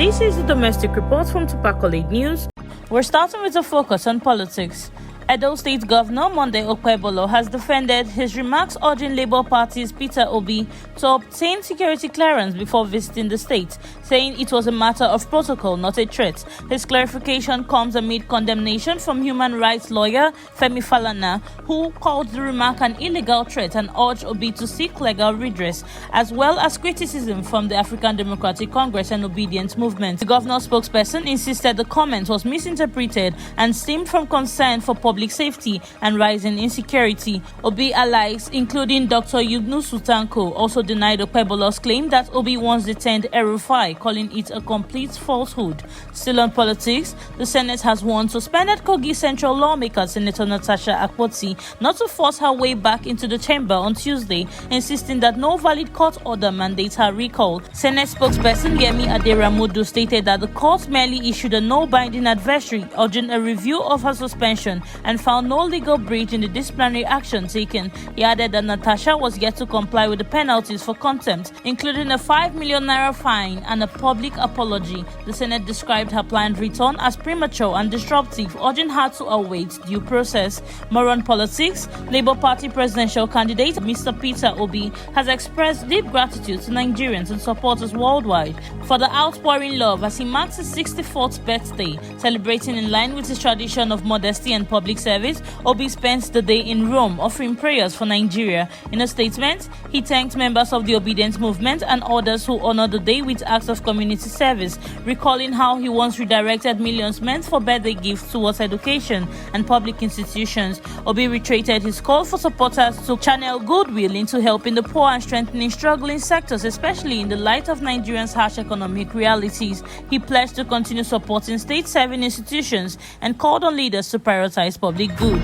This is the domestic report from Accolade News. We're starting with a focus on politics. Edo State Governor Monday Okpebolo has defended his remarks urging Labour Party's Peter Obi to obtain security clearance before visiting the state, saying it was a matter of protocol, not a threat. His clarification comes amid condemnation from human rights lawyer Femi Falana, who called the remark an illegal threat and urged Obi to seek legal redress, as well as criticism from the African Democratic Congress and Obedience Movement. The governor's spokesperson insisted the comment was misinterpreted and stemmed from concern for public safety and rising insecurity. Obi allies, including Dr. Yunus Sutanko, also denied Okpebolo's claim that Obi once detained El-Rufai, calling it a complete falsehood. Still on politics, the Senate has warned suspended Kogi Central lawmaker Senator Natasha Akpoti not to force her way back into the chamber on Tuesday, insisting that no valid court order mandates her recall. Senate spokesperson Yemi Aderamudu stated that the court merely issued a no-binding advisory urging a review of her suspension and found no legal breach in the disciplinary action taken. He added that Natasha was yet to comply with the penalties for contempt, including a 5 million naira fine and a public apology. The Senate described her planned return as premature and disruptive, urging her to await due process. More on politics, Labour Party presidential candidate Mr. Peter Obi has expressed deep gratitude to Nigerians and supporters worldwide for the outpouring love as he marks his 64th birthday. Celebrating in line with his tradition of modesty and public service, Obi spent the day in Rome offering prayers for Nigeria. In a statement, he thanked members of the Obedience Movement and others who honored the day with acts of community service, recalling how he once redirected millions meant for birthday gifts towards education and public institutions. Obi reiterated his call for supporters to channel goodwill into helping the poor and strengthening struggling sectors, especially in the light of Nigerians' harsh economic realities. He pledged to continue supporting state-serving institutions and called on leaders to prioritize public good.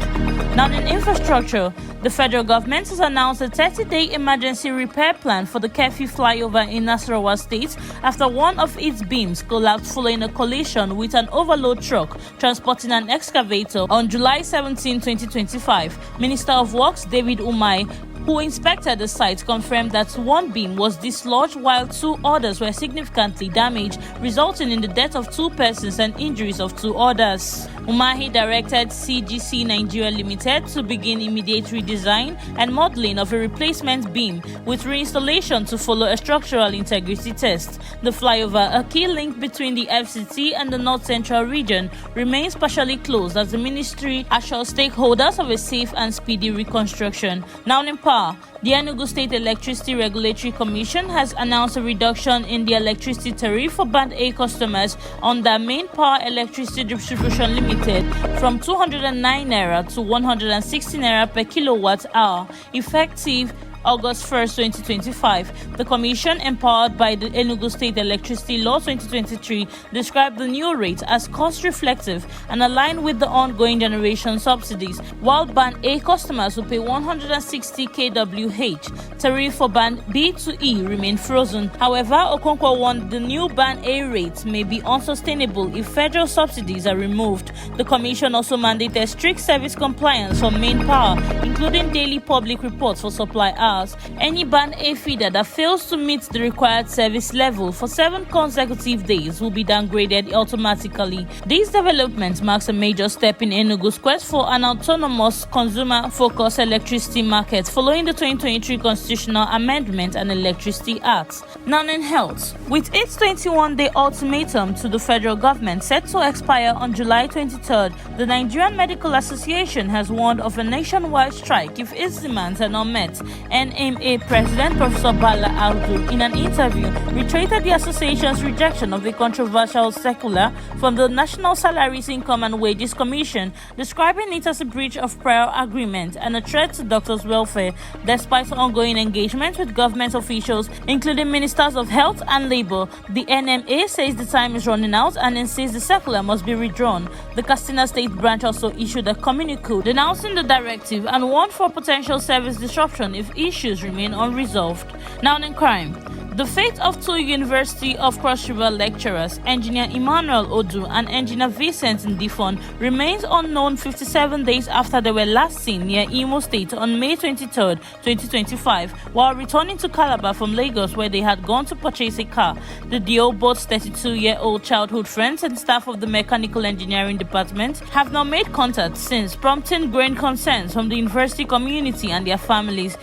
Now, in infrastructure, the federal government has announced a 30-day emergency repair plan for the Keffi Flyover in Nasarawa State after one of its beams collapsed following a collision with an overload truck transporting an excavator on July 17, 2025. Minister of Works David Umai, who inspected the site, confirmed that one beam was dislodged while two others were significantly damaged, resulting in the death of 2 persons and injuries of 2 others. Umahi directed CDC Nigeria Ltd to begin immediate redesign and modeling of a replacement beam, with reinstallation to follow a structural integrity test. The flyover, a key link between the FCT and the North Central region, remains partially closed as the ministry assures stakeholders of a safe and speedy reconstruction. Now in power, the Enugu State Electricity Regulatory Commission has announced a reduction in the electricity tariff for Band A customers under Main Power Electricity Distribution Limited from 209 naira to 160 naira per kilowatt hour, effective August 1st, 2025. The Commission, empowered by the Enugu State Electricity Law 2023, described the new rate as cost-reflective and aligned with the ongoing generation subsidies, while Band A customers will pay 160 kWh. Tariff for Band B to E remain frozen. However, Okonkwo warned the new Band A rates may be unsustainable if federal subsidies are removed. The Commission also mandated strict service compliance for main power, including daily public reports for supply hours. Any Band A feeder that fails to meet the required service level for 7 consecutive days will be downgraded automatically. These developments marks a major step in Enugu's quest for an autonomous, consumer-focused electricity market following the 2023 Constitutional Amendment and Electricity Act. Now in health, with its 21-day ultimatum to the federal government set to expire on July 23rd, the Nigerian Medical Association has warned of a nationwide strike if its demands are not met. NMA President Professor Bala Aldu, in an interview, reiterated the association's rejection of a controversial circular from the National Salaries, Income and Wages Commission, describing it as a breach of prior agreement and a threat to doctors' welfare. Despite ongoing engagement with government officials, including Ministers of Health and Labour, the NMA says the time is running out and insists the circular must be withdrawn. The Katsina State branch also issued a communique denouncing the directive and warned for potential service disruption if issues remain unresolved. Now in crime. The fate of two University of Cross River lecturers, Engineer Emmanuel Odu and Engineer Vincent Ndifon, remains unknown 57 days after they were last seen near Imo State on May 23, 2025, while returning to Calabar from Lagos, where they had gone to purchase a car. The duo, both 32-year-old childhood friends and staff of the Mechanical Engineering Department, have not made contact since, prompting growing concerns from the university community and their families.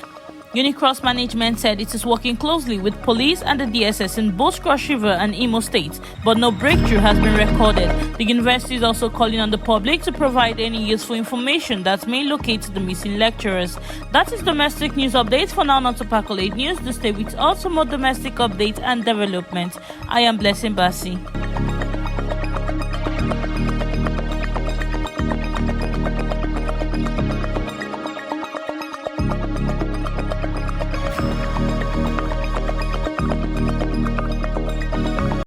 Unicross management said it is working closely with police and the DSS in both Cross River and Imo States, but no breakthrough has been recorded. The university is also calling on the public to provide any useful information that may locate the missing lecturers. That is domestic news updates. For now, on to Accolade News. To stay with us for more domestic updates and development. I am Blessing Bassi.